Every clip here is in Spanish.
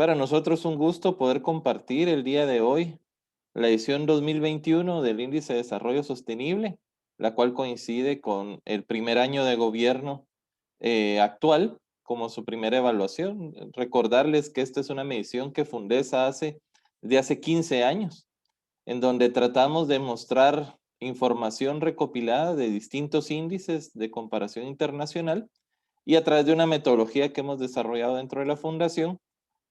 Para nosotros un gusto poder compartir el día de hoy la edición 2021 del Índice de Desarrollo Sostenible, la cual coincide con el primer año de gobierno actual como su primera evaluación. Recordarles que esta es una medición que Fundesa hace de hace 15 años, en donde tratamos de mostrar información recopilada de distintos índices de comparación internacional y a través de una metodología que hemos desarrollado dentro de la fundación,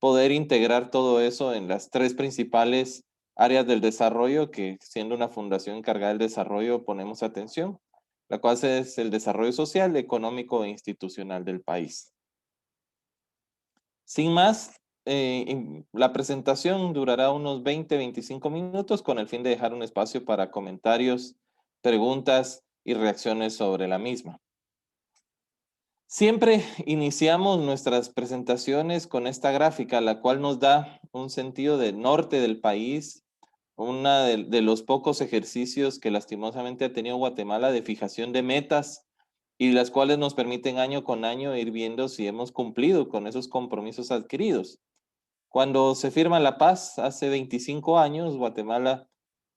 poder integrar todo eso en las tres principales áreas del desarrollo que, siendo una fundación encargada del desarrollo, ponemos atención, la cual es el desarrollo social, económico e institucional del país. Sin más, la presentación durará unos 20-25 minutos con el fin de dejar un espacio para comentarios, preguntas y reacciones sobre la misma. Siempre iniciamos nuestras presentaciones con esta gráfica, la cual nos da un sentido del norte del país, uno de los pocos ejercicios que lastimosamente ha tenido Guatemala de fijación de metas y las cuales nos permiten año con año ir viendo si hemos cumplido con esos compromisos adquiridos. Cuando se firma la paz hace 25 años, Guatemala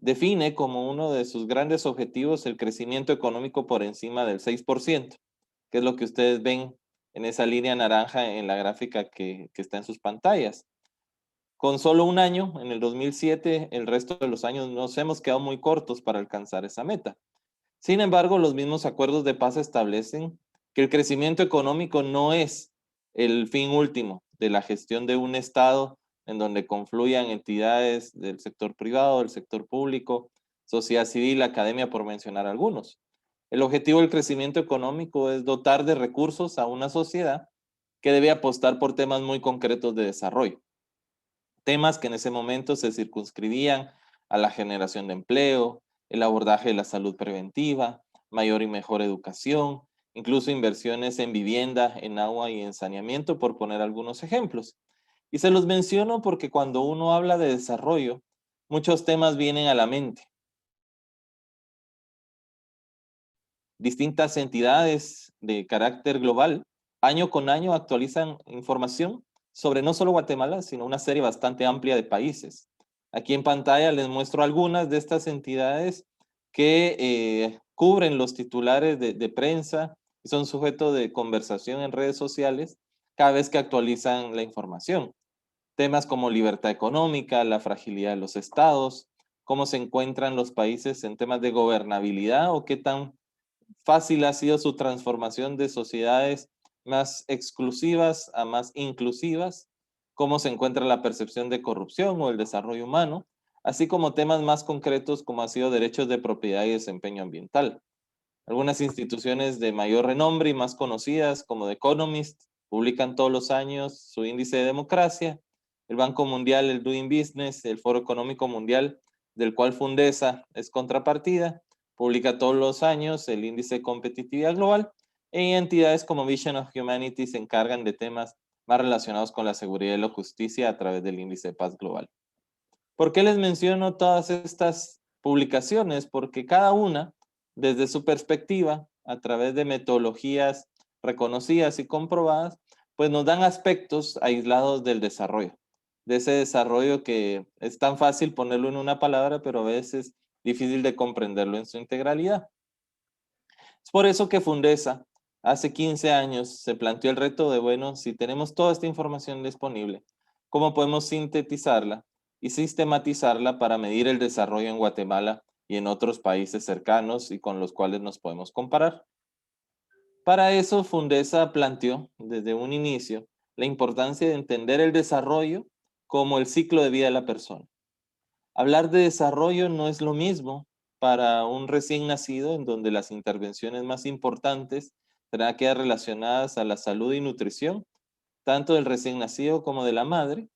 define como uno de sus grandes objetivos el crecimiento económico por encima del 6%, que es lo que ustedes ven en esa línea naranja en la gráfica que está en sus pantallas. Con solo un año, en el 2007, el resto de los años nos hemos quedado muy cortos para alcanzar esa meta. Sin embargo, los mismos acuerdos de paz establecen que el crecimiento económico no es el fin último de la gestión de un Estado en donde confluyan entidades del sector privado, del sector público, sociedad civil, academia, por mencionar algunos. El objetivo del crecimiento económico es dotar de recursos a una sociedad que debe apostar por temas muy concretos de desarrollo. Temas que en ese momento se circunscribían a la generación de empleo, el abordaje de la salud preventiva, mayor y mejor educación, incluso inversiones en vivienda, en agua y en saneamiento, por poner algunos ejemplos. Y se los menciono porque cuando uno habla de desarrollo, muchos temas vienen a la mente. Distintas entidades de carácter global, año con año actualizan información sobre no solo Guatemala, sino una serie bastante amplia de países. Aquí en pantalla les muestro algunas de estas entidades que cubren los titulares de prensa y son sujeto de conversación en redes sociales cada vez que actualizan la información. Temas como libertad económica, la fragilidad de los estados, cómo se encuentran los países en temas de gobernabilidad o qué tan fácil ha sido su transformación de sociedades más exclusivas a más inclusivas, cómo se encuentra la percepción de corrupción o el desarrollo humano, así como temas más concretos como ha sido derechos de propiedad y desempeño ambiental. Algunas instituciones de mayor renombre y más conocidas, como The Economist, publican todos los años su índice de democracia, el Banco Mundial, el Doing Business, el Foro Económico Mundial, del cual Fundesa es contrapartida, publica todos los años el índice de competitividad global, y entidades como Vision of Humanity se encargan de temas más relacionados con la seguridad y la justicia a través del índice de paz global. ¿Por qué les menciono todas estas publicaciones? Porque cada una, desde su perspectiva, a través de metodologías reconocidas y comprobadas, pues nos dan aspectos aislados del desarrollo, de ese desarrollo que es tan fácil ponerlo en una palabra, pero a veces difícil de comprenderlo en su integralidad. Es por eso que Fundesa hace 15 años se planteó el reto de, bueno, si tenemos toda esta información disponible, ¿cómo podemos sintetizarla y sistematizarla para medir el desarrollo en Guatemala y en otros países cercanos y con los cuales nos podemos comparar? Para eso, Fundesa planteó desde un inicio la importancia de entender el desarrollo como el ciclo de vida de la persona. Hablar de desarrollo no es lo mismo para un recién nacido, en donde las intervenciones más importantes serán aquellas relacionadas a la salud y nutrición, tanto del recién nacido como de la madre,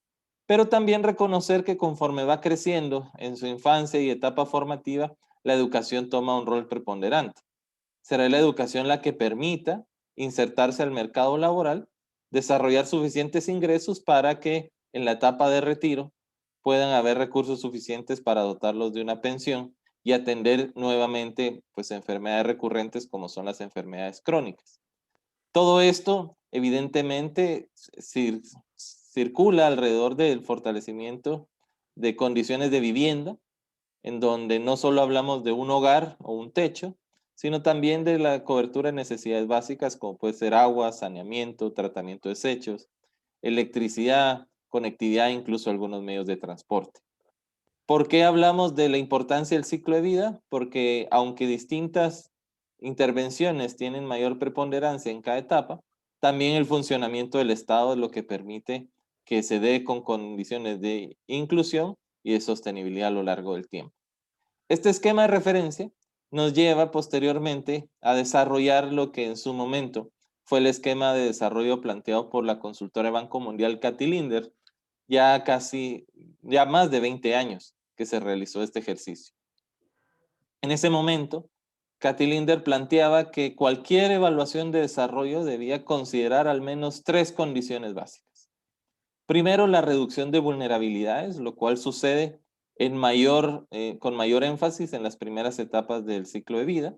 pero también reconocer que conforme va creciendo en su infancia y etapa formativa, la educación toma un rol preponderante. Será la educación la que permita insertarse al mercado laboral, desarrollar suficientes ingresos para que en la etapa de retiro puedan haber recursos suficientes para dotarlos de una pensión y atender nuevamente pues enfermedades recurrentes como son las enfermedades crónicas. Todo esto evidentemente circula alrededor del fortalecimiento de condiciones de vivienda, en donde no solo hablamos de un hogar o un techo, sino también de la cobertura de necesidades básicas como puede ser agua, saneamiento, tratamiento de desechos, electricidad, conectividad, incluso algunos medios de transporte. ¿Por qué hablamos de la importancia del ciclo de vida? Porque aunque distintas intervenciones tienen mayor preponderancia en cada etapa, también el funcionamiento del Estado es lo que permite que se dé con condiciones de inclusión y de sostenibilidad a lo largo del tiempo. Este esquema de referencia nos lleva posteriormente a desarrollar lo que en su momento fue el esquema de desarrollo planteado por la consultora de Banco Mundial Cathy Linder, ya más de 20 años que se realizó este ejercicio. En ese momento, Cathy Linder planteaba que cualquier evaluación de desarrollo debía considerar al menos tres condiciones básicas. Primero, la reducción de vulnerabilidades, lo cual sucede con mayor énfasis en las primeras etapas del ciclo de vida.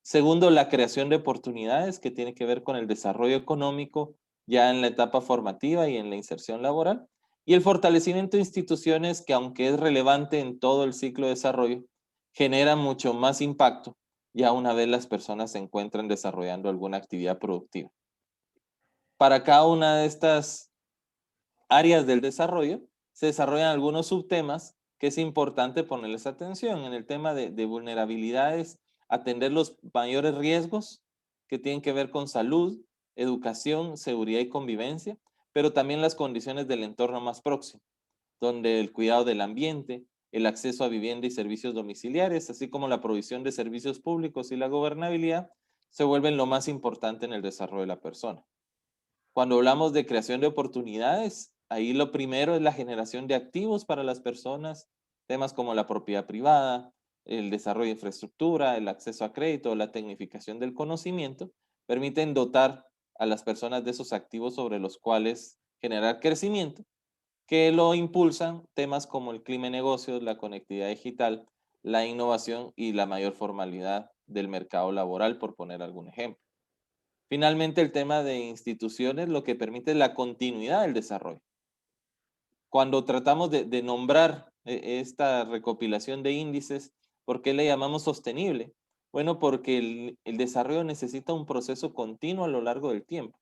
Segundo, la creación de oportunidades, que tiene que ver con el desarrollo económico ya en la etapa formativa y en la inserción laboral. Y el fortalecimiento de instituciones que, aunque es relevante en todo el ciclo de desarrollo, genera mucho más impacto ya una vez las personas se encuentran desarrollando alguna actividad productiva. Para cada una de estas áreas del desarrollo se desarrollan algunos subtemas que es importante ponerles atención. En el tema de vulnerabilidades, atender los mayores riesgos que tienen que ver con salud, educación, seguridad y convivencia, pero también las condiciones del entorno más próximo, donde el cuidado del ambiente, el acceso a vivienda y servicios domiciliares, así como la provisión de servicios públicos y la gobernabilidad, se vuelven lo más importante en el desarrollo de la persona. Cuando hablamos de creación de oportunidades, ahí lo primero es la generación de activos para las personas, temas como la propiedad privada, el desarrollo de infraestructura, el acceso a crédito, la tecnificación del conocimiento, permiten dotar a las personas de esos activos sobre los cuales generar crecimiento, que lo impulsan temas como el clima de negocios, la conectividad digital, la innovación y la mayor formalidad del mercado laboral, por poner algún ejemplo. Finalmente, el tema de instituciones lo que permite es la continuidad del desarrollo. Cuando tratamos de nombrar esta recopilación de índices, ¿por qué le llamamos sostenible? Bueno, porque el desarrollo necesita un proceso continuo a lo largo del tiempo,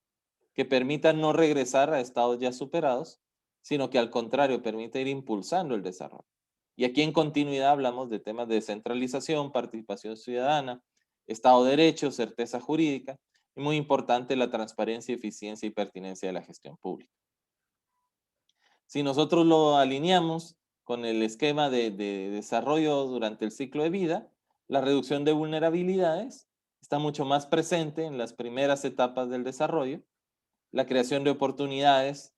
que permita no regresar a estados ya superados, sino que al contrario permite ir impulsando el desarrollo. Y aquí en continuidad hablamos de temas de descentralización, participación ciudadana, Estado de Derecho, certeza jurídica, y muy importante la transparencia, eficiencia y pertinencia de la gestión pública. Si nosotros lo alineamos con el esquema de desarrollo durante el ciclo de vida, la reducción de vulnerabilidades está mucho más presente en las primeras etapas del desarrollo, la creación de oportunidades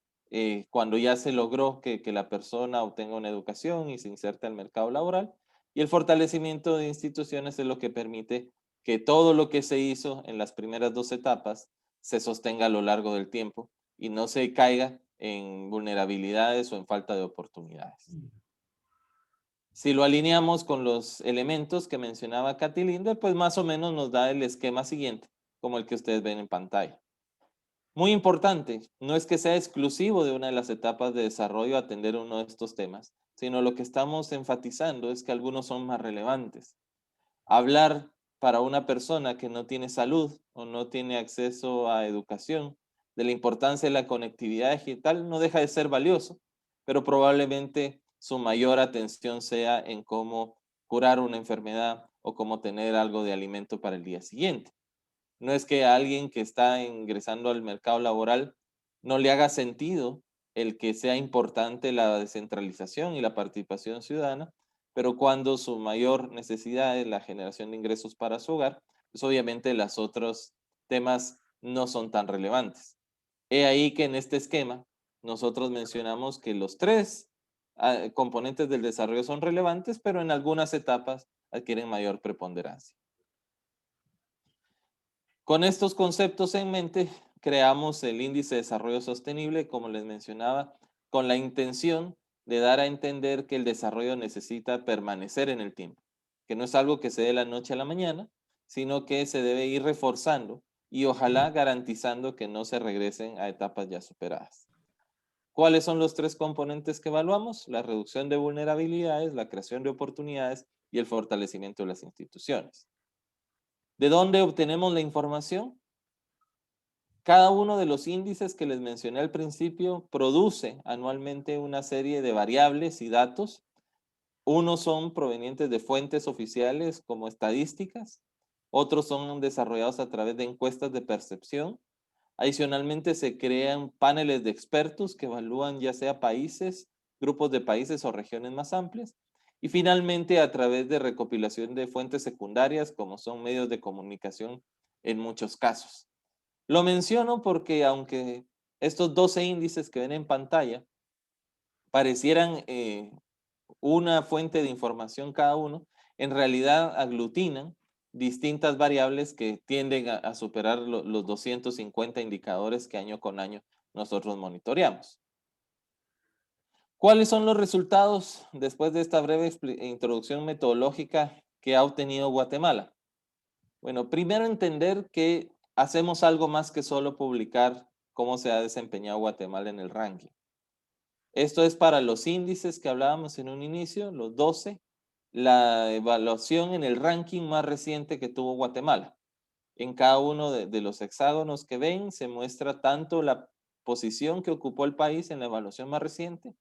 cuando ya se logró que la persona obtenga una educación y se inserte al mercado laboral, y el fortalecimiento de instituciones es lo que permite que todo lo que se hizo en las primeras dos etapas se sostenga a lo largo del tiempo y no se caiga en vulnerabilidades o en falta de oportunidades. Si lo alineamos con los elementos que mencionaba Cathy Linder, pues más o menos nos da el esquema siguiente, como el que ustedes ven en pantalla. Muy importante, no es que sea exclusivo de una de las etapas de desarrollo atender uno de estos temas, sino lo que estamos enfatizando es que algunos son más relevantes. Hablar para una persona que no tiene salud o no tiene acceso a educación de la importancia de la conectividad digital no deja de ser valioso, pero probablemente su mayor atención sea en cómo curar una enfermedad o cómo tener algo de alimento para el día siguiente. No es que a alguien que está ingresando al mercado laboral no le haga sentido el que sea importante la descentralización y la participación ciudadana, pero cuando su mayor necesidad es la generación de ingresos para su hogar, pues obviamente los otros temas no son tan relevantes. He ahí que en este esquema nosotros mencionamos que los tres componentes del desarrollo son relevantes, pero en algunas etapas adquieren mayor preponderancia. Con estos conceptos en mente, creamos el índice de desarrollo sostenible, como les mencionaba, con la intención de dar a entender que el desarrollo necesita permanecer en el tiempo, que no es algo que se dé de la noche a la mañana, sino que se debe ir reforzando y ojalá garantizando que no se regresen a etapas ya superadas. ¿Cuáles son los tres componentes que evaluamos? La reducción de vulnerabilidades, la creación de oportunidades y el fortalecimiento de las instituciones. ¿De dónde obtenemos la información? Cada uno de los índices que les mencioné al principio produce anualmente una serie de variables y datos. Unos son provenientes de fuentes oficiales como estadísticas, otros son desarrollados a través de encuestas de percepción. Adicionalmente, se crean paneles de expertos que evalúan ya sea países, grupos de países o regiones más amplias. Y finalmente, a través de recopilación de fuentes secundarias, como son medios de comunicación en muchos casos. Lo menciono porque aunque estos 12 índices que ven en pantalla parecieran una fuente de información cada uno, en realidad aglutinan distintas variables que tienden a superar los 250 indicadores que año con año nosotros monitoreamos. ¿Cuáles son los resultados después de esta breve introducción metodológica que ha obtenido Guatemala? Bueno, primero entender que hacemos algo más que solo publicar cómo se ha desempeñado Guatemala en el ranking. Esto es para los índices que hablábamos en un inicio, los 12, la evaluación en el ranking más reciente que tuvo Guatemala. En cada uno de los hexágonos que ven se muestra tanto la posición que ocupó el país en la evaluación más reciente,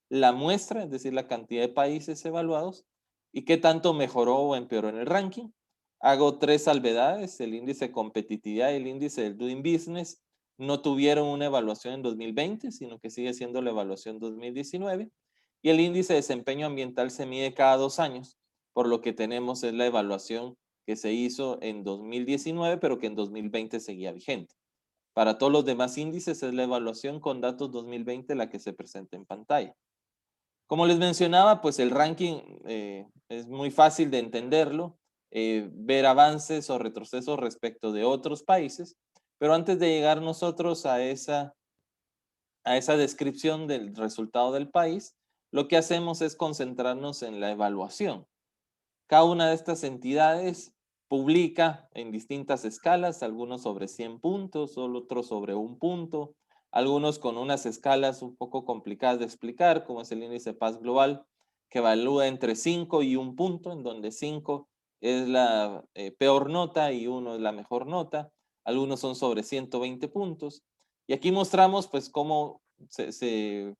la muestra, es decir, la cantidad de países evaluados, y qué tanto mejoró o empeoró en el ranking. Hago tres salvedades: el índice de competitividad y el índice del Doing Business no tuvieron una evaluación en 2020, sino que sigue siendo la evaluación 2019. Y el índice de desempeño ambiental se mide cada 2 años, por lo que tenemos es la evaluación que se hizo en 2019, pero que en 2020 seguía vigente. Para todos los demás índices es la evaluación con datos 2020 la que se presenta en pantalla. Como les mencionaba, pues el ranking es muy fácil de entenderlo, ver avances o retrocesos respecto de otros países, pero antes de llegar nosotros a esa descripción del resultado del país, lo que hacemos es concentrarnos en la evaluación. Cada una de estas entidades publica en distintas escalas, algunos sobre 100 puntos, otros sobre 1 punto, algunos con unas escalas un poco complicadas de explicar, como es el índice Paz Global, que evalúa entre 5 y 1 punto, en donde 5 es la peor nota y 1 es la mejor nota. Algunos son sobre 120 puntos. Y aquí mostramos pues cómo se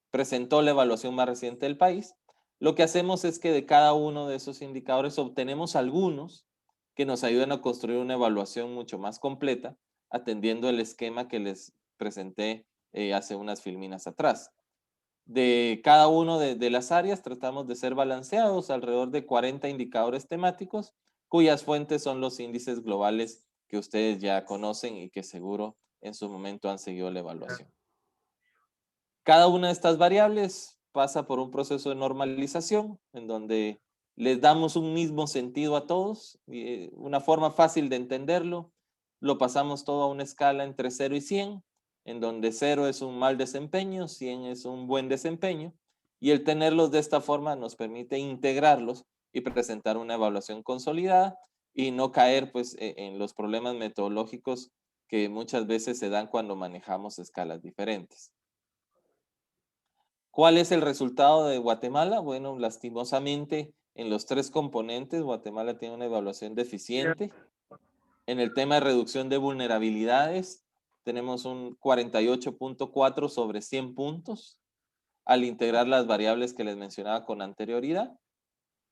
presentó la evaluación más reciente del país. Lo que hacemos es que de cada uno de esos indicadores obtenemos algunos que nos ayuden a construir una evaluación mucho más completa, atendiendo el esquema que les presenté hace unas filminas atrás. De cada uno de las áreas tratamos de ser balanceados, alrededor de 40 indicadores temáticos, cuyas fuentes son los índices globales que ustedes ya conocen y que seguro en su momento han seguido la evaluación. Cada una de estas variables pasa por un proceso de normalización en donde les damos un mismo sentido a todos, una forma fácil de entenderlo. Lo pasamos todo a una escala entre 0 y 100, en donde 0 es un mal desempeño, 100 es un buen desempeño, y el tenerlos de esta forma nos permite integrarlos y presentar una evaluación consolidada y no caer pues en los problemas metodológicos que muchas veces se dan cuando manejamos escalas diferentes. ¿Cuál es el resultado de Guatemala? Bueno, lastimosamente, en los tres componentes, Guatemala tiene una evaluación deficiente. En el tema de reducción de vulnerabilidades, tenemos un 48.4 sobre 100 puntos al integrar las variables que les mencionaba con anterioridad.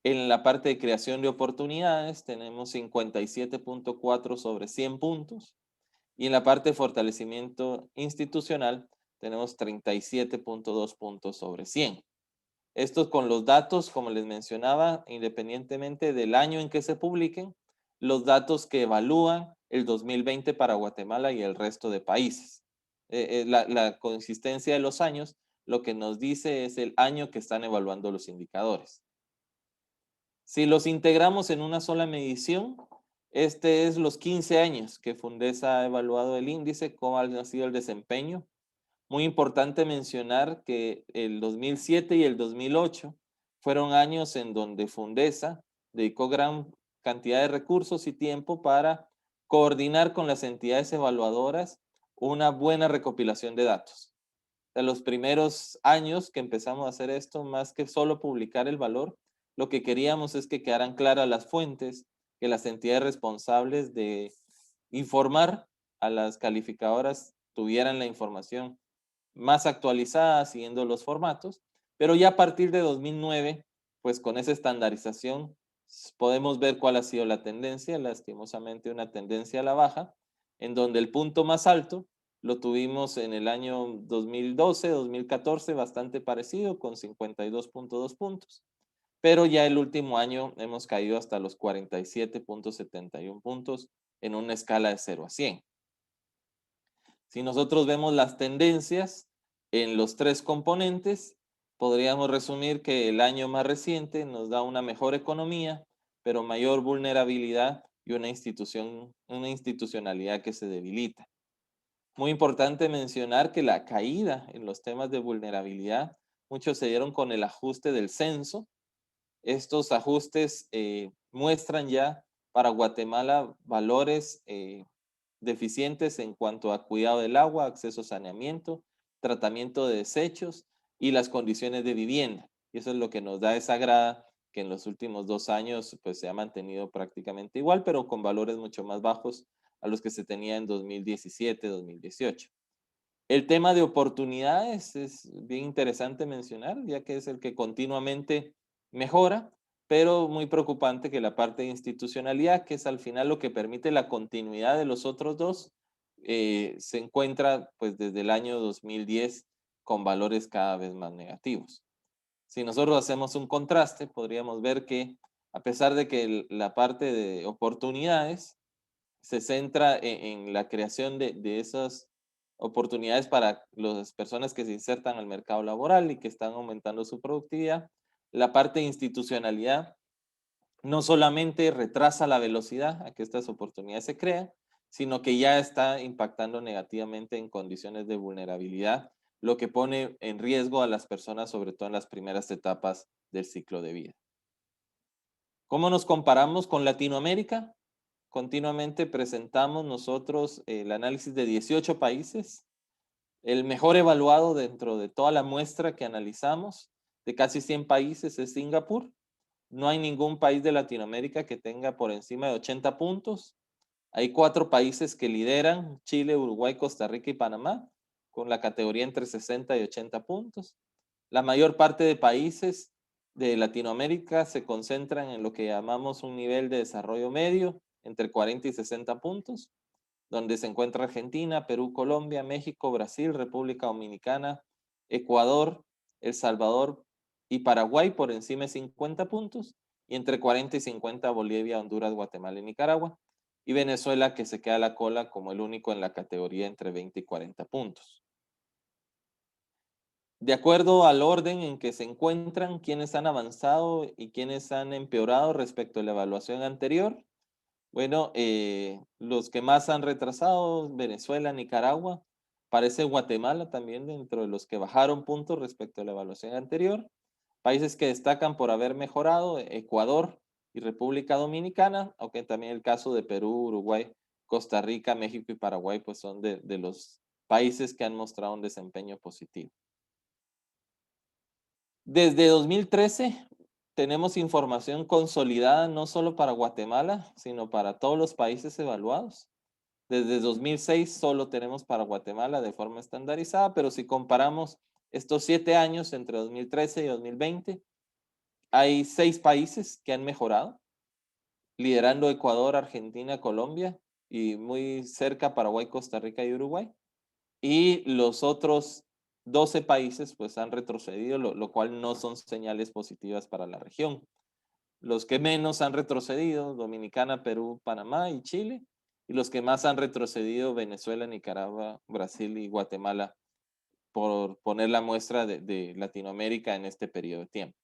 En la parte de creación de oportunidades, tenemos 57.4 sobre 100 puntos. Y en la parte de fortalecimiento institucional, tenemos 37.2 puntos sobre 100. Estos con los datos, como les mencionaba, independientemente del año en que se publiquen, los datos que evalúan el 2020 para Guatemala y el resto de países. La consistencia de los años lo que nos dice es el año que están evaluando los indicadores. Si los integramos en una sola medición, este es los 15 años que Fundesa ha evaluado el índice, cómo ha sido el desempeño. Muy importante mencionar que el 2007 y el 2008 fueron años en donde Fundesa dedicó gran cantidad de recursos y tiempo para coordinar con las entidades evaluadoras una buena recopilación de datos. De los primeros años que empezamos a hacer esto, más que solo publicar el valor, lo que queríamos es que quedaran claras las fuentes, que las entidades responsables de informar a las calificadoras tuvieran la información más actualizada siguiendo los formatos, pero ya a partir de 2009, pues con esa estandarización podemos ver cuál ha sido la tendencia, lastimosamente una tendencia a la baja, en donde el punto más alto lo tuvimos en el año 2012, 2014, bastante parecido, con 52.2 puntos, pero ya el último año hemos caído hasta los 47.71 puntos en una escala de 0 a 100. Si nosotros vemos las tendencias en los tres componentes, podríamos resumir que el año más reciente nos da una mejor economía, pero mayor vulnerabilidad y una institucionalidad que se debilita. Muy importante mencionar que la caída en los temas de vulnerabilidad, muchos se dieron con el ajuste del censo. Estos ajustes muestran ya para Guatemala valores deficientes en cuanto a cuidado del agua, acceso a saneamiento, tratamiento de desechos y las condiciones de vivienda. Y eso es lo que nos da esa grada que en los últimos 2 años pues, se ha mantenido prácticamente igual, pero con valores mucho más bajos a los que se tenía en 2017, 2018. El tema de oportunidades es bien interesante mencionar, ya que es el que continuamente mejora, pero muy preocupante que la parte de institucionalidad, que es al final lo que permite la continuidad de los otros dos, se encuentra pues desde el año 2010 con valores cada vez más negativos. Si nosotros hacemos un contraste, podríamos ver que a pesar de que la parte de oportunidades se centra en la creación de esas oportunidades para las personas que se insertan al mercado laboral y que están aumentando su productividad. La parte de institucionalidad no solamente retrasa la velocidad a que estas oportunidades se crean, sino que ya está impactando negativamente en condiciones de vulnerabilidad, lo que pone en riesgo a las personas, sobre todo en las primeras etapas del ciclo de vida. ¿Cómo nos comparamos con Latinoamérica? Continuamente presentamos nosotros el análisis de 18 países. El mejor evaluado dentro de toda la muestra que analizamos, de casi 100 países, es Singapur. No hay ningún país de Latinoamérica que tenga por encima de 80 puntos. Hay 4 países que lideran: Chile, Uruguay, Costa Rica y Panamá, con la categoría entre 60 y 80 puntos. La mayor parte de países de Latinoamérica se concentran en lo que llamamos un nivel de desarrollo medio, entre 40 y 60 puntos, donde se encuentra Argentina, Perú, Colombia, México, Brasil, República Dominicana, Ecuador, El Salvador y Paraguay por encima de 50 puntos, y entre 40 y 50 Bolivia, Honduras, Guatemala y Nicaragua, y Venezuela, que se queda a la cola como el único en la categoría entre 20 y 40 puntos. De acuerdo al orden en que se encuentran, quienes han avanzado y quienes han empeorado respecto a la evaluación anterior. Bueno, los que más han retrasado, Venezuela, Nicaragua, parece Guatemala también dentro de los que bajaron puntos respecto a la evaluación anterior. Países que destacan por haber mejorado, Ecuador y República Dominicana, aunque también el caso de Perú, Uruguay, Costa Rica, México y Paraguay, pues son de los países que han mostrado un desempeño positivo. Desde 2013 tenemos información consolidada no solo para Guatemala, sino para todos los países evaluados. Desde 2006 solo tenemos para Guatemala de forma estandarizada, pero si comparamos estos 7 años entre 2013 y 2020, hay 6 países que han mejorado, liderando Ecuador, Argentina, Colombia y muy cerca Paraguay, Costa Rica y Uruguay. Y los otros 12 países pues han retrocedido, lo cual no son señales positivas para la región. Los que menos han retrocedido, Dominicana, Perú, Panamá y Chile, y los que más han retrocedido, Venezuela, Nicaragua, Brasil y Guatemala, por poner la muestra de Latinoamérica en este periodo de tiempo.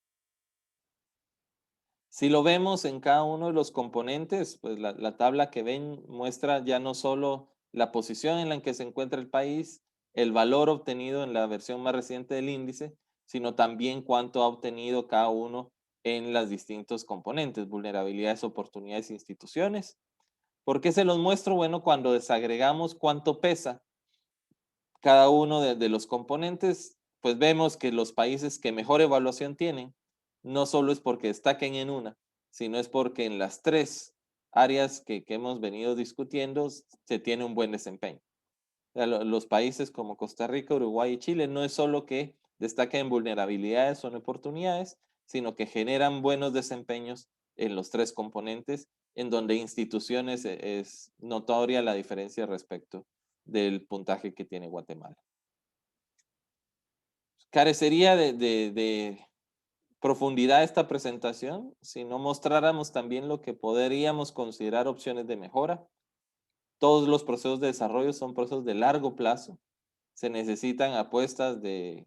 Si lo vemos en cada uno de los componentes, pues la tabla que ven muestra ya no solo la posición en la que se encuentra el país, el valor obtenido en la versión más reciente del índice, sino también cuánto ha obtenido cada uno en los distintos componentes, vulnerabilidades, oportunidades e instituciones. ¿Por qué se los muestro? Bueno, cuando desagregamos cuánto pesa cada uno de los componentes, pues vemos que los países que mejor evaluación tienen, no solo es porque destaquen en una, sino es porque en las tres áreas que hemos venido discutiendo se tiene un buen desempeño. O sea, los países como Costa Rica, Uruguay y Chile no es solo que destaquen en vulnerabilidades o en oportunidades, sino que generan buenos desempeños en los tres componentes, en donde instituciones es notoria la diferencia respecto del puntaje que tiene Guatemala. Carecería de profundidad esta presentación si no mostráramos también lo que podríamos considerar opciones de mejora. Todos los procesos de desarrollo son procesos de largo plazo. Se necesitan apuestas de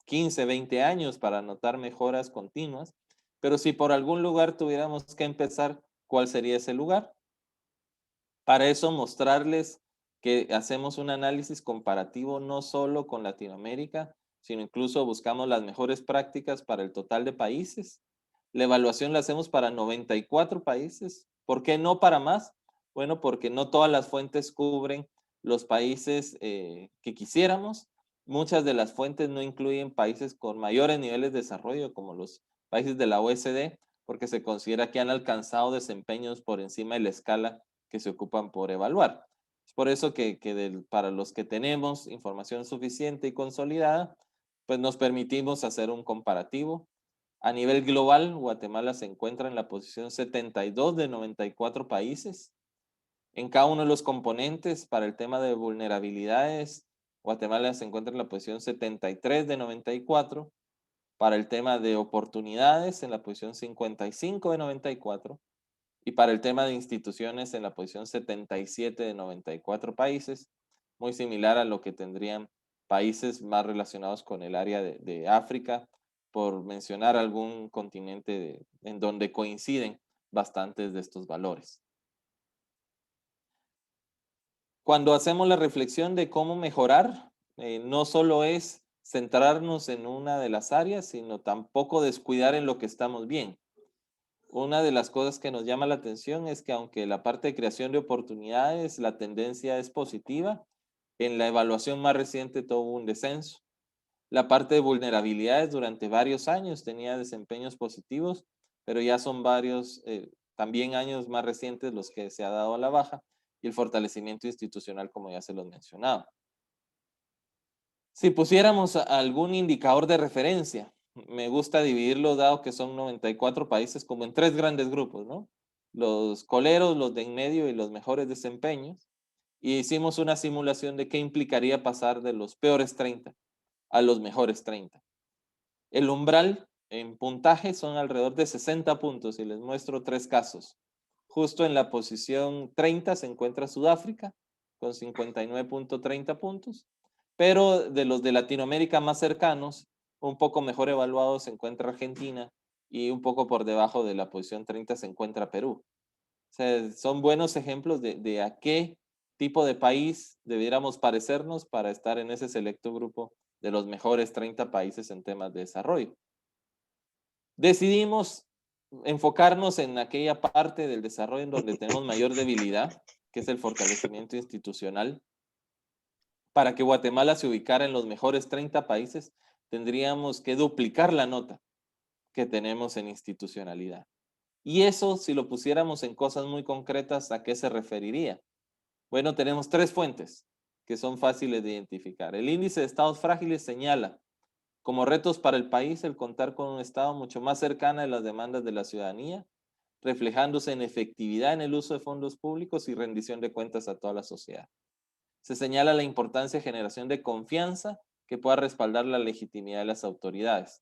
15, 20 años para notar mejoras continuas, pero si por algún lugar tuviéramos que empezar, ¿cuál sería ese lugar? Para eso mostrarles que hacemos un análisis comparativo no solo con Latinoamérica, sino incluso buscamos las mejores prácticas para el total de países. La evaluación la hacemos para 94 países. ¿Por qué no para más? Bueno, porque no todas las fuentes cubren los países que quisiéramos. Muchas de las fuentes no incluyen países con mayores niveles de desarrollo, como los países de la OECD, porque se considera que han alcanzado desempeños por encima de la escala que se ocupan por evaluar. Es por eso que para los que tenemos información suficiente y consolidada, pues nos permitimos hacer un comparativo. A nivel global, Guatemala se encuentra en la posición 72 de 94 países. En cada uno de los componentes para el tema de vulnerabilidades, Guatemala se encuentra en la posición 73 de 94. Para el tema de oportunidades, en la posición 55 de 94. Y para el tema de instituciones, en la posición 77 de 94 países, muy similar a lo que tendrían países más relacionados con el área de África, por mencionar algún continente en donde coinciden bastantes de estos valores. Cuando hacemos la reflexión de cómo mejorar, no solo es centrarnos en una de las áreas, sino tampoco descuidar en lo que estamos bien. Una de las cosas que nos llama la atención es que aunque la parte de creación de oportunidades, la tendencia es positiva, en la evaluación más reciente tuvo un descenso. La parte de vulnerabilidades durante varios años tenía desempeños positivos, pero ya son varios, también años más recientes los que se ha dado a la baja, y el fortalecimiento institucional, como ya se los mencionaba. Si pusiéramos algún indicador de referencia, me gusta dividirlo, dado que son 94 países, como en tres grandes grupos, ¿no? Los coleros, los de en medio y los mejores desempeños. Y hicimos una simulación de qué implicaría pasar de los peores 30 a los mejores 30. El umbral en puntaje son alrededor de 60 puntos y les muestro tres casos. Justo en la posición 30 se encuentra Sudáfrica con 59.30 puntos, pero de los de Latinoamérica más cercanos, un poco mejor evaluados se encuentra Argentina y un poco por debajo de la posición 30 se encuentra Perú. O sea, son buenos ejemplos de a qué tipo de país debiéramos parecernos para estar en ese selecto grupo de los mejores 30 países en temas de desarrollo. Decidimos enfocarnos en aquella parte del desarrollo en donde tenemos mayor debilidad, que es el fortalecimiento institucional. Para que Guatemala se ubicara en los mejores 30 países, tendríamos que duplicar la nota que tenemos en institucionalidad. Y eso, si lo pusiéramos en cosas muy concretas, ¿a qué se referiría? Bueno, tenemos tres fuentes que son fáciles de identificar. El índice de estados frágiles señala como retos para el país el contar con un Estado mucho más cercano a las demandas de la ciudadanía, reflejándose en efectividad en el uso de fondos públicos y rendición de cuentas a toda la sociedad. Se señala la importancia de generación de confianza que pueda respaldar la legitimidad de las autoridades.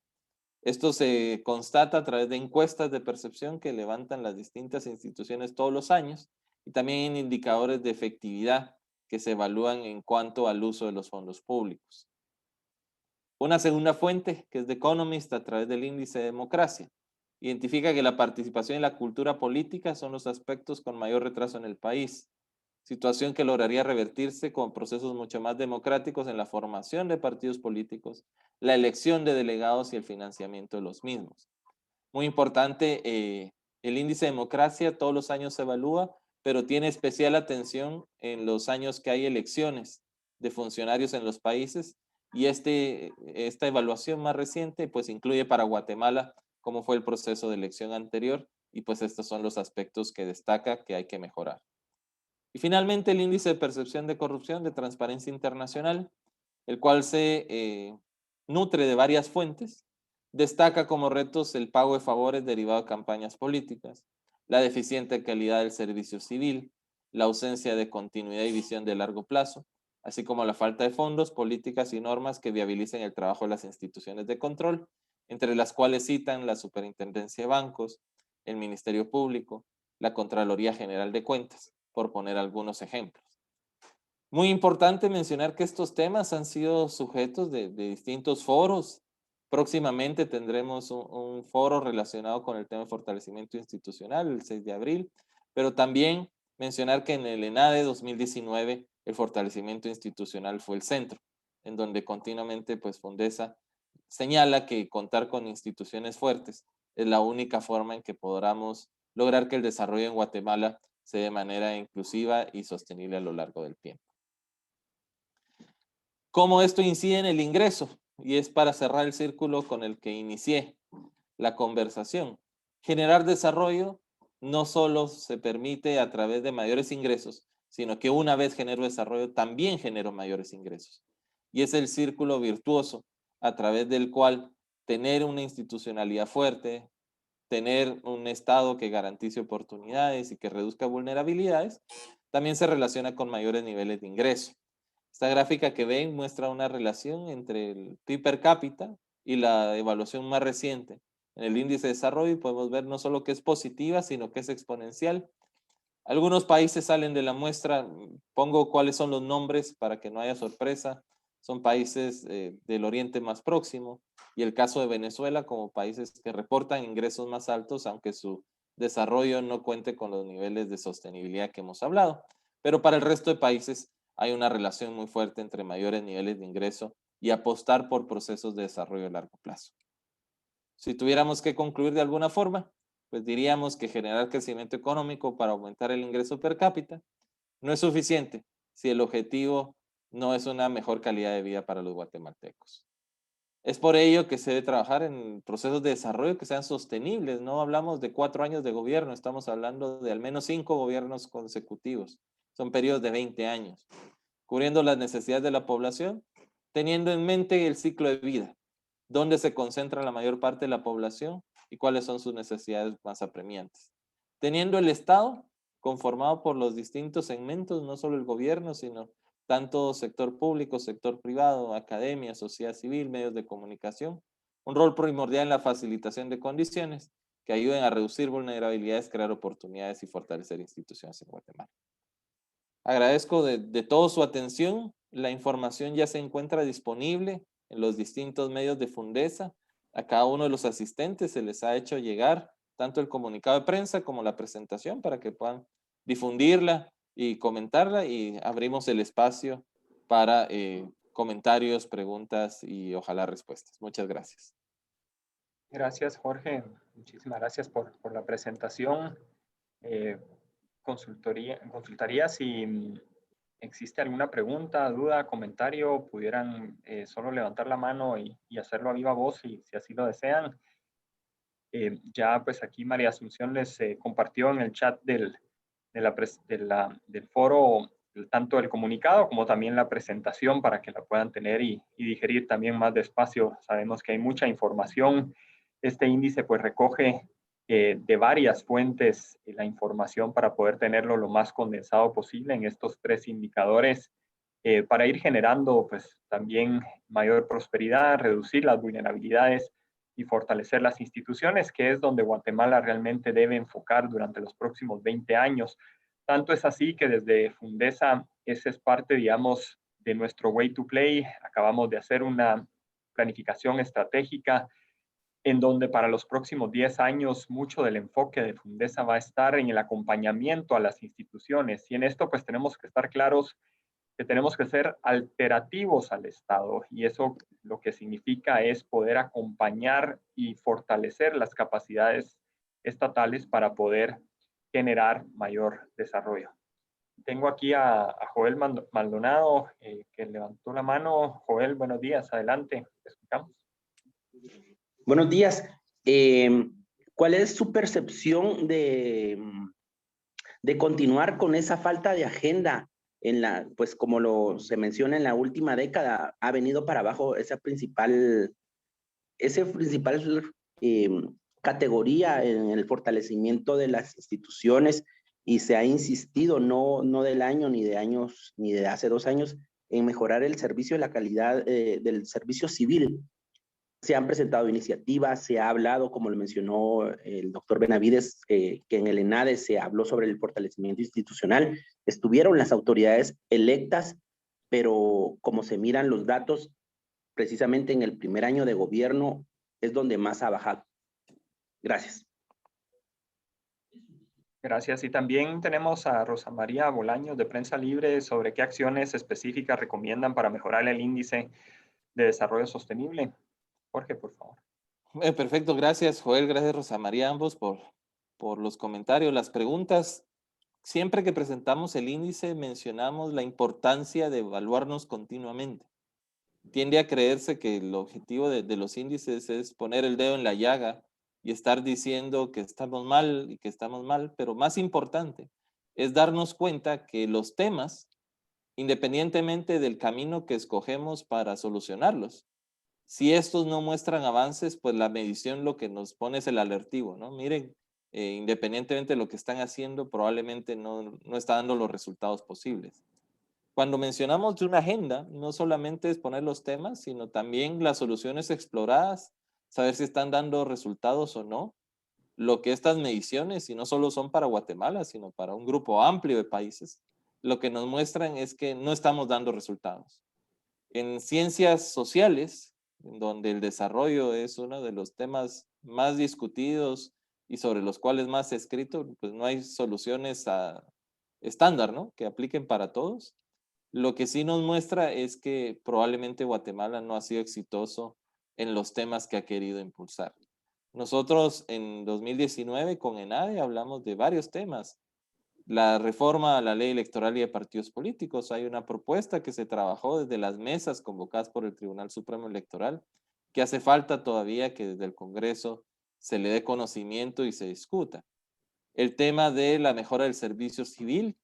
Esto se constata a través de encuestas de percepción que levantan las distintas instituciones todos los años y también en indicadores de efectividad que se evalúan en cuanto al uso de los fondos públicos. Una segunda fuente, que es The Economist, a través del índice de democracia, identifica que la participación y la cultura política son los aspectos con mayor retraso en el país, situación que lograría revertirse con procesos mucho más democráticos en la formación de partidos políticos, la elección de delegados y el financiamiento de los mismos. Muy importante, el índice de democracia todos los años se evalúa, pero tiene especial atención en los años que hay elecciones, de funcionarios en los países, y esta evaluación más reciente pues incluye para Guatemala cómo fue el proceso de elección anterior, y pues estos son los aspectos que destaca que hay que mejorar. Y finalmente el índice de percepción de corrupción de Transparencia Internacional, el cual se nutre de varias fuentes, destaca como retos el pago de favores derivado de campañas políticas, la deficiente calidad del servicio civil, la ausencia de continuidad y visión de largo plazo, así como la falta de fondos, políticas y normas que viabilicen el trabajo de las instituciones de control, entre las cuales citan la Superintendencia de Bancos, el Ministerio Público, la Contraloría General de Cuentas, por poner algunos ejemplos. Muy importante mencionar que estos temas han sido sujetos de distintos foros. Próximamente tendremos un foro relacionado con el tema de fortalecimiento institucional, el 6 de abril, pero también mencionar que en el ENADE 2019 el fortalecimiento institucional fue el centro, en donde continuamente pues Fundesa señala que contar con instituciones fuertes es la única forma en que podamos lograr que el desarrollo en Guatemala se dé de manera inclusiva y sostenible a lo largo del tiempo. ¿Cómo esto incide en el ingreso? Y es para cerrar el círculo con el que inicié la conversación. Generar desarrollo no solo se permite a través de mayores ingresos, sino que una vez genero desarrollo, también genero mayores ingresos. Y es el círculo virtuoso a través del cual tener una institucionalidad fuerte, tener un Estado que garantice oportunidades y que reduzca vulnerabilidades, también se relaciona con mayores niveles de ingreso. Esta gráfica que ven muestra una relación entre el PIB per cápita y la evaluación más reciente en el índice de desarrollo, y podemos ver no solo que es positiva, sino que es exponencial. Algunos países salen de la muestra, pongo cuáles son los nombres para que no haya sorpresa. Son países del Oriente más próximo, y el caso de Venezuela como países que reportan ingresos más altos, aunque su desarrollo no cuente con los niveles de sostenibilidad que hemos hablado. Pero para el resto de países hay una relación muy fuerte entre mayores niveles de ingreso y apostar por procesos de desarrollo a largo plazo. Si tuviéramos que concluir de alguna forma, pues diríamos que generar crecimiento económico para aumentar el ingreso per cápita no es suficiente si el objetivo no es una mejor calidad de vida para los guatemaltecos. Es por ello que se debe trabajar en procesos de desarrollo que sean sostenibles. No hablamos de 4 años de gobierno, estamos hablando de al menos 5 gobiernos consecutivos. Son periodos de 20 años, cubriendo las necesidades de la población, teniendo en mente el ciclo de vida, dónde se concentra la mayor parte de la población y cuáles son sus necesidades más apremiantes. Teniendo el Estado conformado por los distintos segmentos, no solo el gobierno, sino tanto sector público, sector privado, academia, sociedad civil, medios de comunicación, un rol primordial en la facilitación de condiciones que ayuden a reducir vulnerabilidades, crear oportunidades y fortalecer instituciones en Guatemala. Agradezco de todo su atención. La información ya se encuentra disponible en los distintos medios de Fundesa. A cada uno de los asistentes se les ha hecho llegar tanto el comunicado de prensa como la presentación para que puedan difundirla y comentarla, y abrimos el espacio para comentarios, preguntas y ojalá respuestas. Muchas gracias. Gracias, Jorge. Muchísimas gracias por la presentación. Consultaría si existe alguna pregunta, duda, comentario, pudieran solo levantar la mano y hacerlo a viva voz si así lo desean. Ya pues aquí María Asunción les compartió en el chat del foro tanto el comunicado como también la presentación para que la puedan tener y digerir también más despacio. Sabemos que hay mucha información. Este índice pues recoge de varias fuentes la información para poder tenerlo lo más condensado posible en estos 3 indicadores para ir generando pues también mayor prosperidad, reducir las vulnerabilidades y fortalecer las instituciones, que es donde Guatemala realmente debe enfocar durante los próximos 20 años. Tanto es así que desde Fundesa, esa es parte, digamos, de nuestro way to play. Acabamos de hacer una planificación estratégica en donde para los próximos 10 años mucho del enfoque de Fundesa va a estar en el acompañamiento a las instituciones. Y en esto pues tenemos que estar claros que tenemos que ser alterativos al Estado, y eso lo que significa es poder acompañar y fortalecer las capacidades estatales para poder generar mayor desarrollo. Tengo aquí a Joel Maldonado, que levantó la mano. Joel, buenos días, adelante, te escuchamos. Buenos días. ¿Cuál es su percepción de continuar con esa falta de agenda pues como se menciona en la última década, ha venido para abajo esa principal eh, categoría en el fortalecimiento de las instituciones y se ha insistido, no del año ni de años, ni de hace 2 años, en mejorar el servicio y la calidad del servicio civil? Se han presentado iniciativas, se ha hablado, como lo mencionó el doctor Benavides, que en el ENADE se habló sobre el fortalecimiento institucional. Estuvieron las autoridades electas, pero como se miran los datos, precisamente en el primer año de gobierno es donde más ha bajado. Gracias. Gracias. Y también tenemos a Rosa María Bolaños de Prensa Libre sobre qué acciones específicas recomiendan para mejorar el índice de desarrollo sostenible. Jorge, por favor. Perfecto, gracias Joel, gracias Rosa María, ambos por los comentarios, las preguntas. Siempre que presentamos el índice mencionamos la importancia de evaluarnos continuamente. Tiende a creerse que el objetivo de los índices es poner el dedo en la llaga y estar diciendo que estamos mal y que estamos mal, pero más importante es darnos cuenta que los temas, independientemente del camino que escogemos para solucionarlos, si estos no muestran avances, pues la medición lo que nos pone es el alertivo, ¿no? Miren, independientemente de lo que están haciendo, probablemente no está dando los resultados posibles. Cuando mencionamos de una agenda, no solamente es poner los temas, sino también las soluciones exploradas, saber si están dando resultados o no. Lo que estas mediciones, y no solo son para Guatemala, sino para un grupo amplio de países, lo que nos muestran es que no estamos dando resultados. En ciencias sociales, donde el desarrollo es uno de los temas más discutidos y sobre los cuales más se ha escrito, pues no hay soluciones estándar, ¿no? Que apliquen para todos. Lo que sí nos muestra es que probablemente Guatemala no ha sido exitoso en los temas que ha querido impulsar. Nosotros en 2019 con ENADE hablamos de varios temas. La reforma a la ley electoral y de partidos políticos. Hay una propuesta que se trabajó desde las mesas convocadas por el Tribunal Supremo Electoral, que hace falta todavía que desde el Congreso se le dé conocimiento y se discuta. El tema de la mejora del servicio civil,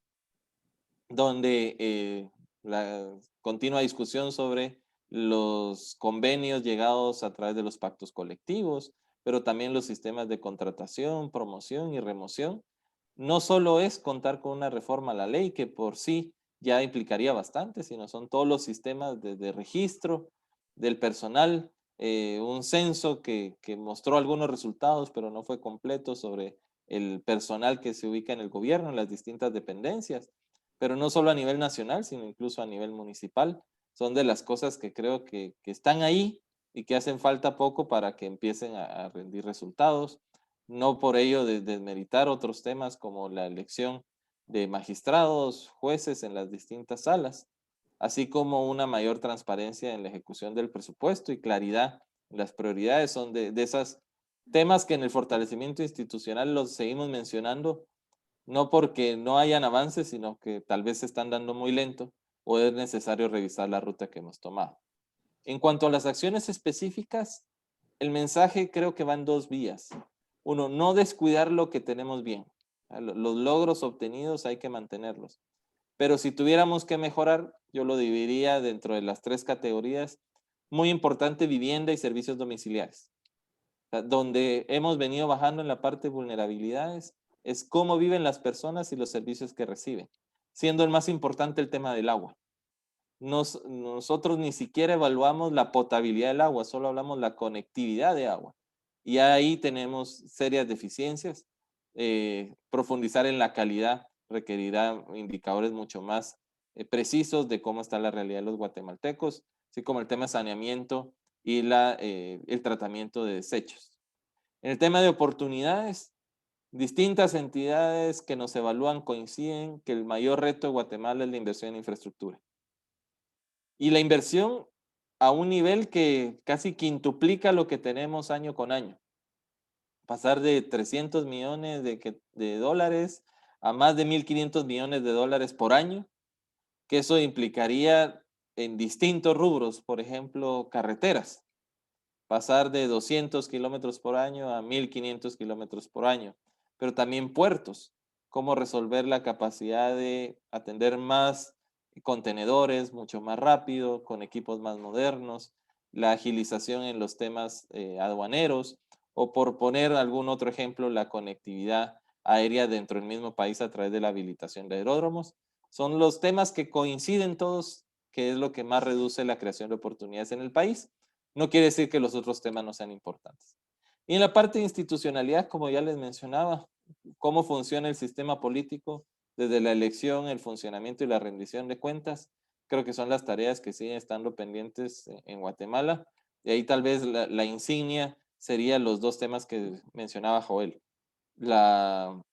donde la continua discusión sobre los convenios llegados a través de los pactos colectivos, pero también los sistemas de contratación, promoción y remoción. No solo es contar con una reforma a la ley, que por sí ya implicaría bastante, sino son todos los sistemas de registro del personal, un censo que mostró algunos resultados, pero no fue completo sobre el personal que se ubica en el gobierno, en las distintas dependencias, pero no solo a nivel nacional, sino incluso a nivel municipal. Son de las cosas que creo que están ahí y que hacen falta poco para que empiecen a rendir resultados. No por ello desmeritar otros temas como la elección de magistrados, jueces en las distintas salas, así como una mayor transparencia en la ejecución del presupuesto y claridad en las prioridades. Son de esos temas que en el fortalecimiento institucional los seguimos mencionando, no porque no hayan avances, sino que tal vez se están dando muy lento o es necesario revisar la ruta que hemos tomado. En cuanto a las acciones específicas, el mensaje creo que va en dos vías. Uno, no descuidar lo que tenemos bien. Los logros obtenidos hay que mantenerlos. Pero si tuviéramos que mejorar, yo lo dividiría dentro de las tres categorías. Muy importante, vivienda y servicios domiciliares. Donde hemos venido bajando en la parte de vulnerabilidades es cómo viven las personas y los servicios que reciben, siendo el más importante el tema del agua. Nosotros ni siquiera evaluamos la potabilidad del agua, solo hablamos la conectividad de agua. Y ahí tenemos serias deficiencias. Profundizar en la calidad requerirá indicadores mucho más precisos de cómo está la realidad de los guatemaltecos, así como el tema de saneamiento y el tratamiento de desechos. En el tema de oportunidades, distintas entidades que nos evalúan coinciden que el mayor reto de Guatemala es la inversión en infraestructura. Y la inversión a un nivel que casi quintuplica lo que tenemos año con año. Pasar de 300 millones de dólares a más de 1.500 millones de dólares por año, que eso implicaría en distintos rubros, por ejemplo, carreteras, pasar de 200 kilómetros por año a 1.500 kilómetros por año, pero también puertos, cómo resolver la capacidad de atender más contenedores mucho más rápido, con equipos más modernos, la agilización en los temas aduaneros, o por poner algún otro ejemplo, la conectividad aérea dentro del mismo país a través de la habilitación de aeródromos. Son los temas que coinciden todos, que es lo que más reduce la creación de oportunidades en el país. No quiere decir que los otros temas no sean importantes. Y en la parte de institucionalidad, como ya les mencionaba, cómo funciona el sistema político desde la elección, el funcionamiento y la rendición de cuentas, creo que son las tareas que siguen estando pendientes en Guatemala. Y ahí tal vez la insignia serían los dos temas que mencionaba Joel. La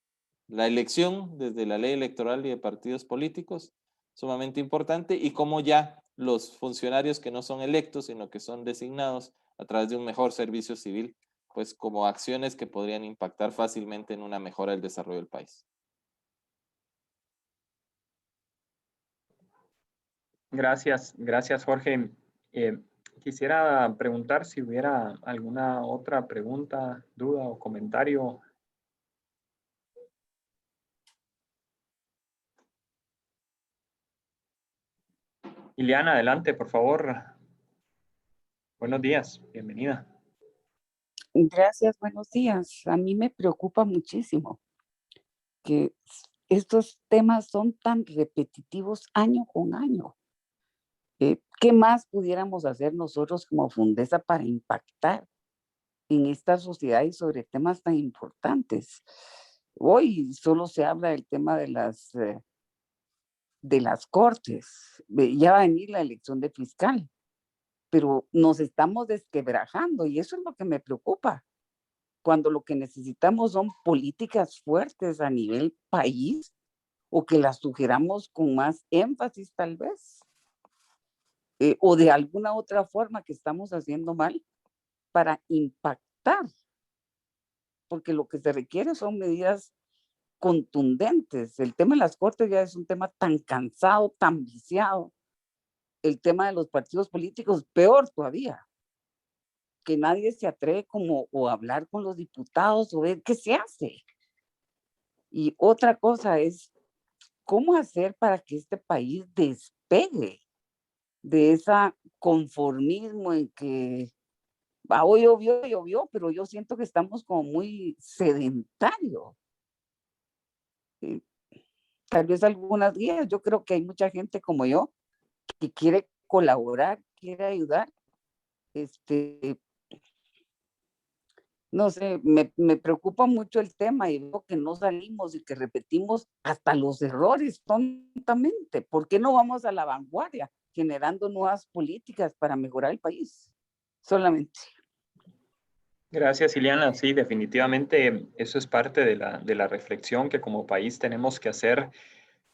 elección desde la ley electoral y de partidos políticos, sumamente importante, y cómo ya los funcionarios que no son electos, sino que son designados a través de un mejor servicio civil, pues como acciones que podrían impactar fácilmente en una mejora del desarrollo del país. Gracias, gracias Jorge. Quisiera preguntar si hubiera alguna otra pregunta, duda o comentario. Ileana, adelante, por favor. Buenos días, bienvenida. Gracias, buenos días. A mí me preocupa muchísimo que estos temas son tan repetitivos año con año. ¿Qué más pudiéramos hacer nosotros como Fundesa para impactar en esta sociedad y sobre temas tan importantes? Hoy solo se habla del tema de las cortes. Ya va a venir la elección de fiscal, pero nos estamos desquebrajando y eso es lo que me preocupa. Cuando lo que necesitamos son políticas fuertes a nivel país o que las sugiramos con más énfasis tal vez, o de alguna otra forma que estamos haciendo mal para impactar, porque lo que se requiere son medidas contundentes. El tema de las cortes ya es un tema tan cansado, tan viciado. El tema de los partidos políticos, peor todavía, que nadie se atreve como o a hablar con los diputados o ver qué se hace. Y otra cosa es cómo hacer para que este país despegue de ese conformismo en que hoy llovió, pero yo siento que estamos como muy sedentarios. Tal vez algunas guías, yo creo que hay mucha gente como yo que quiere colaborar, quiere ayudar. No sé, me preocupa mucho el tema y veo que no salimos y que repetimos hasta los errores tontamente. ¿Por qué no vamos a la vanguardia generando nuevas políticas para mejorar el país? Solamente. Gracias, Ileana. Sí, definitivamente eso es parte de la reflexión que como país tenemos que hacer,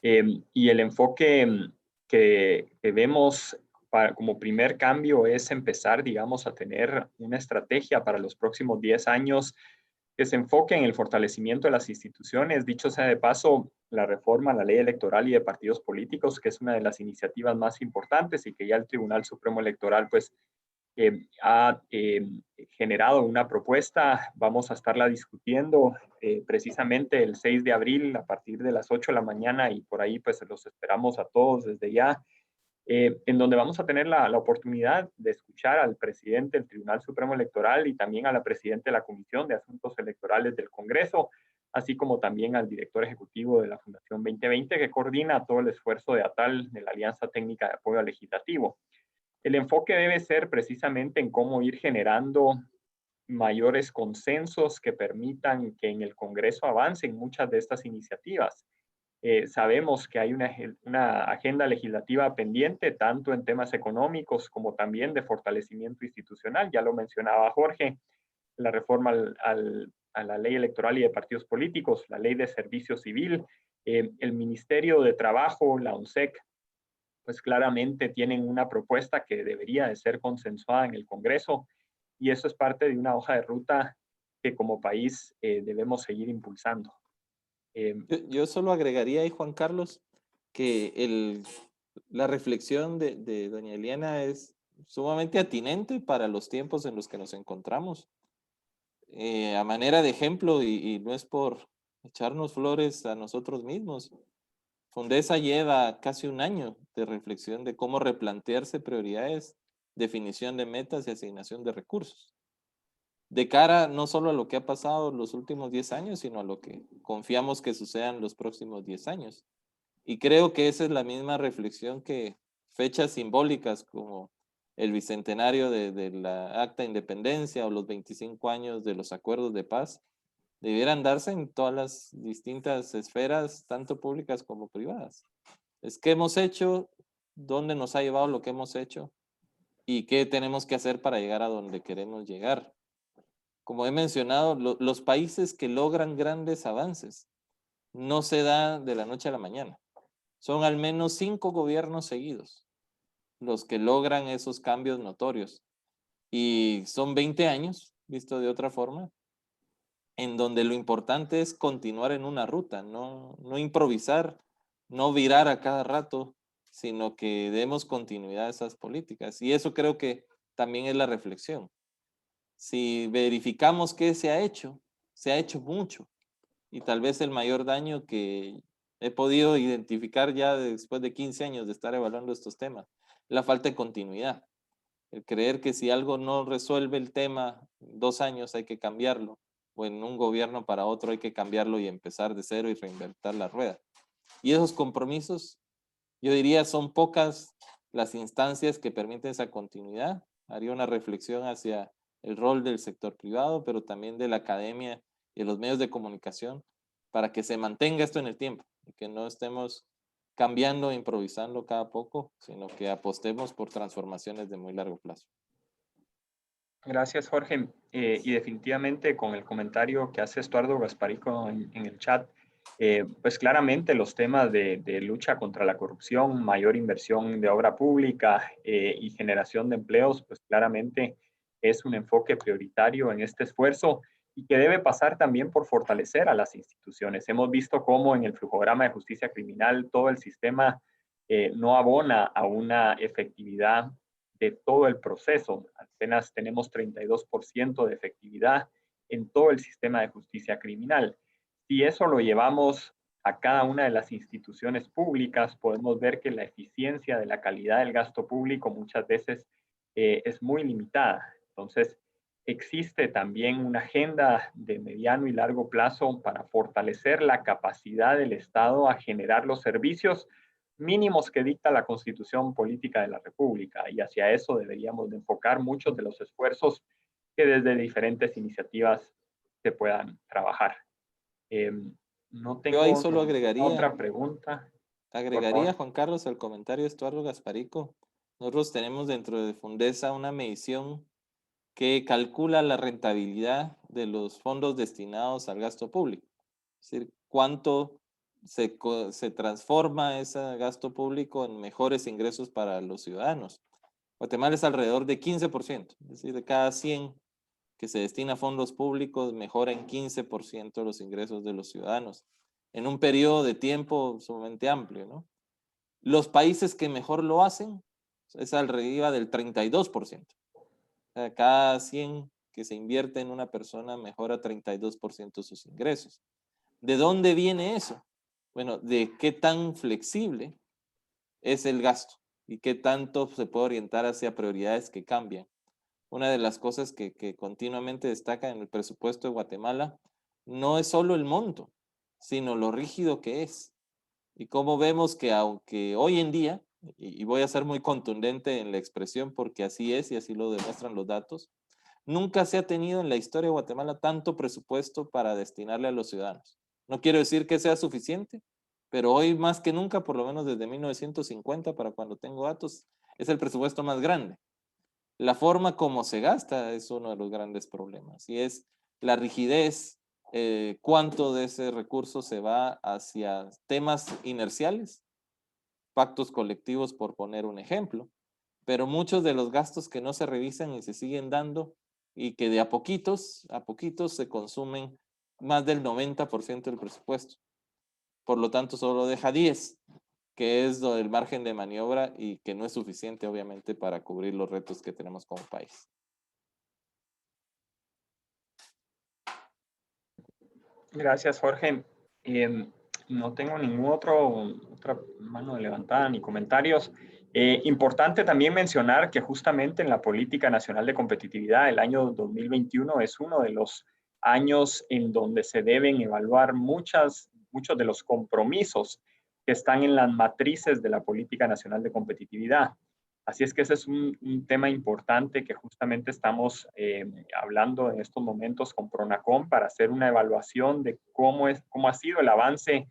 y el enfoque que vemos como primer cambio es empezar, digamos, a tener una estrategia para los próximos 10 años que se enfoque en el fortalecimiento de las instituciones. Dicho sea de paso, la reforma a la ley electoral y de partidos políticos, que es una de las iniciativas más importantes y que ya el Tribunal Supremo Electoral pues ha generado una propuesta. Vamos a estarla discutiendo precisamente el 6 de abril a partir de las 8 de la mañana y por ahí pues los esperamos a todos desde ya, en donde vamos a tener la oportunidad de escuchar al presidente del Tribunal Supremo Electoral y también a la presidenta de la Comisión de Asuntos Electorales del Congreso, así como también al director ejecutivo de la Fundación 2020 que coordina todo el esfuerzo de ATAL, de la Alianza Técnica de Apoyo Legislativo. El enfoque debe ser precisamente en cómo ir generando mayores consensos que permitan que en el Congreso avancen muchas de estas iniciativas. Sabemos que hay una agenda legislativa pendiente, tanto en temas económicos como también de fortalecimiento institucional. Ya lo mencionaba Jorge, la reforma a la ley electoral y de partidos políticos, la ley de servicio civil, el Ministerio de Trabajo, la ONSEC, pues claramente tienen una propuesta que debería de ser consensuada en el Congreso y eso es parte de una hoja de ruta que como país debemos seguir impulsando. Yo solo agregaría ahí, Juan Carlos, que la reflexión de doña Eliana es sumamente atinente para los tiempos en los que nos encontramos. A manera de ejemplo, y no es por echarnos flores a nosotros mismos, Fundesa lleva casi un año de reflexión de cómo replantearse prioridades, definición de metas y asignación de recursos. De cara no solo a lo que ha pasado los últimos 10 años, sino a lo que confiamos que sucedan los próximos 10 años. Y creo que esa es la misma reflexión que fechas simbólicas como el bicentenario de la Acta de Independencia o los 25 años de los acuerdos de paz debieran darse en todas las distintas esferas, tanto públicas como privadas. Es qué hemos hecho, dónde nos ha llevado lo que hemos hecho y qué tenemos que hacer para llegar a donde queremos llegar. Como he mencionado, los países que logran grandes avances no se da de la noche a la mañana. Son al menos 5 gobiernos seguidos los que logran esos cambios notorios. Y son 20 años, visto de otra forma, en donde lo importante es continuar en una ruta, no improvisar, no virar a cada rato, sino que demos continuidad a esas políticas. Y eso creo que también es la reflexión. Si verificamos qué se ha hecho mucho. Y tal vez el mayor daño que he podido identificar ya después de 15 años de estar evaluando estos temas, la falta de continuidad. El creer que si algo no resuelve el tema en 2 años hay que cambiarlo, o en un gobierno para otro hay que cambiarlo y empezar de cero y reinventar la rueda. Y esos compromisos, yo diría, son pocas las instancias que permiten esa continuidad. Haría una reflexión hacia el rol del sector privado, pero también de la academia y de los medios de comunicación para que se mantenga esto en el tiempo y que no estemos cambiando e improvisando cada poco, sino que apostemos por transformaciones de muy largo plazo. Gracias, Jorge. Y definitivamente con el comentario que hace Estuardo Gasparico en el chat, pues claramente los temas de lucha contra la corrupción, mayor inversión de obra pública y generación de empleos, pues claramente es un enfoque prioritario en este esfuerzo y que debe pasar también por fortalecer a las instituciones. Hemos visto cómo en el flujograma de justicia criminal todo el sistema no abona a una efectividad de todo el proceso. Apenas tenemos 32% de efectividad en todo el sistema de justicia criminal. Si eso lo llevamos a cada una de las instituciones públicas, podemos ver que la eficiencia de la calidad del gasto público muchas veces es muy limitada. Entonces, existe también una agenda de mediano y largo plazo para fortalecer la capacidad del Estado a generar los servicios mínimos que dicta la Constitución Política de la República, y hacia eso deberíamos de enfocar muchos de los esfuerzos que desde diferentes iniciativas se puedan trabajar. No Yo ahí tengo solo otra pregunta. agregaría, Juan Carlos, al comentario de Estuardo Gasparico. Nosotros tenemos dentro de Fundesa una medición que calcula la rentabilidad de los fondos destinados al gasto público. Es decir, cuánto se transforma ese gasto público en mejores ingresos para los ciudadanos. Guatemala es alrededor de 15%, es decir, de cada 100 que se destina a fondos públicos, mejora en 15% los ingresos de los ciudadanos, en un periodo de tiempo sumamente amplio, ¿no? Los países que mejor lo hacen es alrededor del 32%. O sea, cada 100 que se invierte en una persona mejora 32% sus ingresos. ¿De dónde viene eso? Bueno, de qué tan flexible es el gasto y qué tanto se puede orientar hacia prioridades que cambian. Una de las cosas que continuamente destaca en el presupuesto de Guatemala no es solo el monto, sino lo rígido que es. Y cómo vemos que aunque hoy en día, y voy a ser muy contundente en la expresión porque así es y así lo demuestran los datos, nunca se ha tenido en la historia de Guatemala tanto presupuesto para destinarle a los ciudadanos. No quiero decir que sea suficiente, pero hoy más que nunca, por lo menos desde 1950, para cuando tengo datos, es el presupuesto más grande. La forma como se gasta es uno de los grandes problemas y es la rigidez, cuánto de ese recurso se va hacia temas inerciales, pactos colectivos por poner un ejemplo, pero muchos de los gastos que no se revisan y se siguen dando y que de a poquitos se consumen más del 90% del presupuesto. por lo tanto solo deja 10, que es el margen de maniobra y que no es suficiente, obviamente, para cubrir los retos que tenemos como país. Gracias, Jorge. No tengo otra mano levantada ni comentarios. Importante también mencionar que justamente en la Política Nacional de Competitividad, el año 2021 es uno de los años en donde se deben evaluar muchos de los compromisos que están en las matrices de la Política Nacional de Competitividad. Así es que ese es un tema importante que justamente estamos hablando en estos momentos con Pronacom para hacer una evaluación de cómo ha sido el avance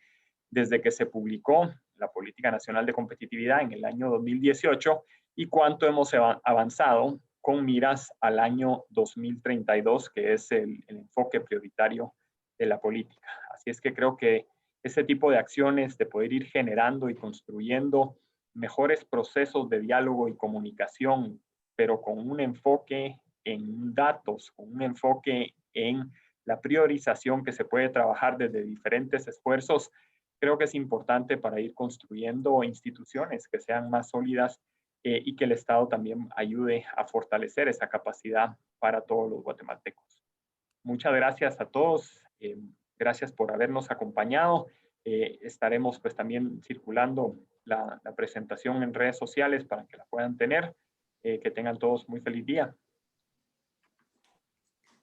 desde que se publicó la Política Nacional de Competitividad en el año 2018 y cuánto hemos avanzado con miras al año 2032, que es el enfoque prioritario de la política. Así es que creo que ese tipo de acciones de poder ir generando y construyendo mejores procesos de diálogo y comunicación, pero con un enfoque en datos, con un enfoque en la priorización que se puede trabajar desde diferentes esfuerzos, creo que es importante para ir construyendo instituciones que sean más sólidas y que el Estado también ayude a fortalecer esa capacidad para todos los guatemaltecos. Muchas gracias a todos. Gracias por habernos acompañado. Estaremos pues también circulando la presentación en redes sociales para que la puedan tener. Que tengan todos muy feliz día.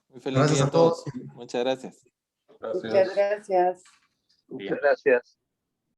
Muy feliz día a todos. Muchas gracias. Muchas gracias. Muchas gracias.